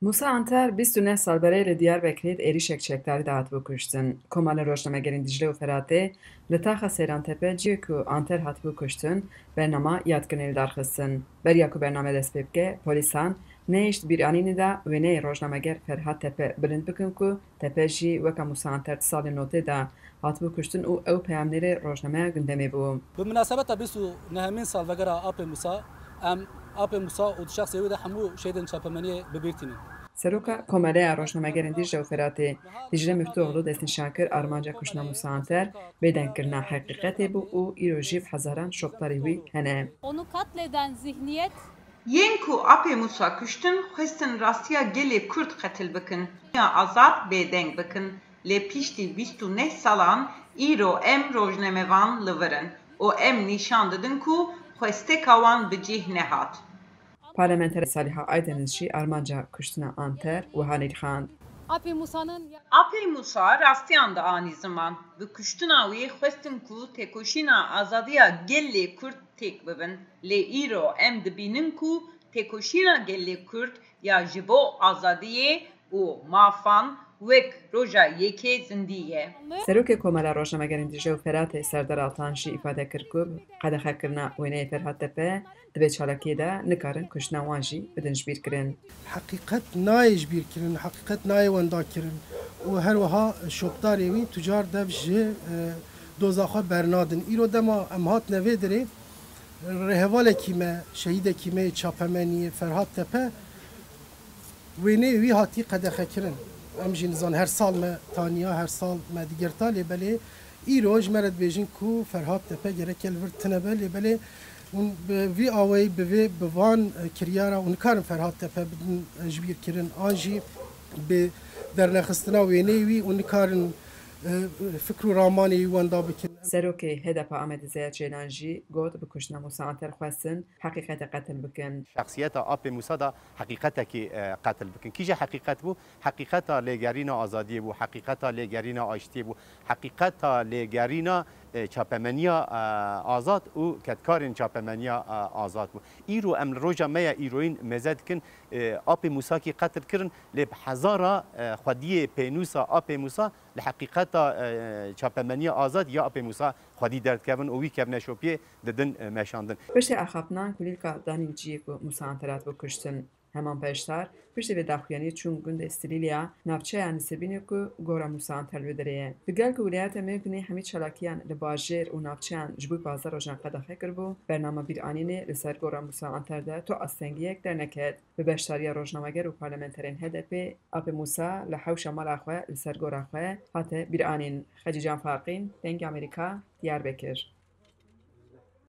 Musa Anter 29 sal berê li Diyarbekirê êrişek çekdarî de hatibû kuştin. Komala Rojnamegerên Dicle û Feratê li taxa Sêrantepe ciyê ku Anter hatibû kuştin, bernama yadkinê li darxistin. Beriya ku bername dest pê bike, polîsan nehêşt bîranînê de wêneyê rojnameger Ferhat Tepe bilind bikin ku Tepe jî weka Musa Anter ti salê notê de hatibû kuştin û ew peyamnêrê rojnameya gundemê bû. بمناسبة 29 سالڤگرا آپ موسا ام آپ موسا و شخص وی ده همو شهیدن چاپمنی ببیرتینین. Seroka Komaleya Rojnamegerên Dicle û Feratê Dicle Miftûoğlu destnîşan kir armanca kuştina Musa Anter bêdengkirina heqîqetê bû û îro jî hezaran şopdarî wî hene. Onu katleden zihniyet Yên ku apê Musa kuştin, xwestin rastiya gelê Kurd qetil bikin, ya azad bêdeng bikin. Lê piştî 29 salan îro em rojnamevan li vir in û em nîşan didin ku xwesteka wan bi cih nehat. Parlamenter Saliha Aydeniz jî armanca kuştina Anter wiha xand. Api Musa'nın Apê Musa rastiyan da anî ziman. Bi kuştina wê xwestin ku têkoşîna azadiya gelê Kurd têk bibin. Lê îro em dibînin ku têkoşîna gelê Kurd ya ji bo azadiyê û mafan wek roja yekê zindî ye. Serokê Komala Rojnamegerên Dicle û Feratê Serdar Altan jî îfade kir ku qedexekirina wêneyê Ferhat Tepe divê çalakiyê de nikarin kuştina wan jî bidin ji bîr kirin. حقیقت نایج بیر کرن حقیقت نای وندا کرن و هر وها شوبداری وی تجار دف جه دوزاخه برنادن ایرو دما امهات نوی دری رهواله کیمه شهید کیمه چاپمنی فرهاد تپه وینه وی هاتی قدخه کرن ام جنزان هر سال ما تانیا هر سال ما دیگر تالی بله ایروج مرد بیجن کو فرهاد تپه گرک الورد تنبه لی بله اون وی آوی به وان کریارا اون کارن فرهاد تپه بدن جبیر کرن آنجی به در نخستنا وینه وی اون کارن فکر و رامانی واندا بکن. Serokê HDP Amedê Zeya Ceylan jî got bi kuştina Musa Anter xwestin heqîqeta qetil bikin. شخصیت آپ موسی دا حقیقت کی قتل بکن کیجا حقیقت بو حقیقت لگرینا آزادی بو حقیقت لگرینا آشتی بو حقیقت لگرینا چاپمنیا آزاد و کتکارین چاپمنیا آزاد بو ایرو ام روجا میا ایروین مزد کن آپ موسی کی قتل کرن لب هزارا خودی پینوسا آپ موسی لحقیقت چاپمنیا آزاد یا آپ موسی خودی درد کردن او وی کبن شوپیه ددن مشاندن Piştî axapnan kulîlka danî ciyê ku Musa Anter hatibû kuştin. Heman peşdar piştî vê daxuyanî çûn gundê Stilîlya navçeya Nisêbînê ku gora Musa Anter li derê ye. Di gel ku Wilayeta Mêrdînê hemî çalakiyan li bajêr û navçeyan ji bo bazar rojan qedexe kirbû, bername bîranînê li ser gora Musa Anter de to astengiyek derneket. Bi beşdariya rojnameger û parlamenterên HDP, Apê Musa li hewşa mala xwe li ser gora xwe hate bîranîn. Xecî Can Farqîn, Dengê Amerîka, Diyarbekir.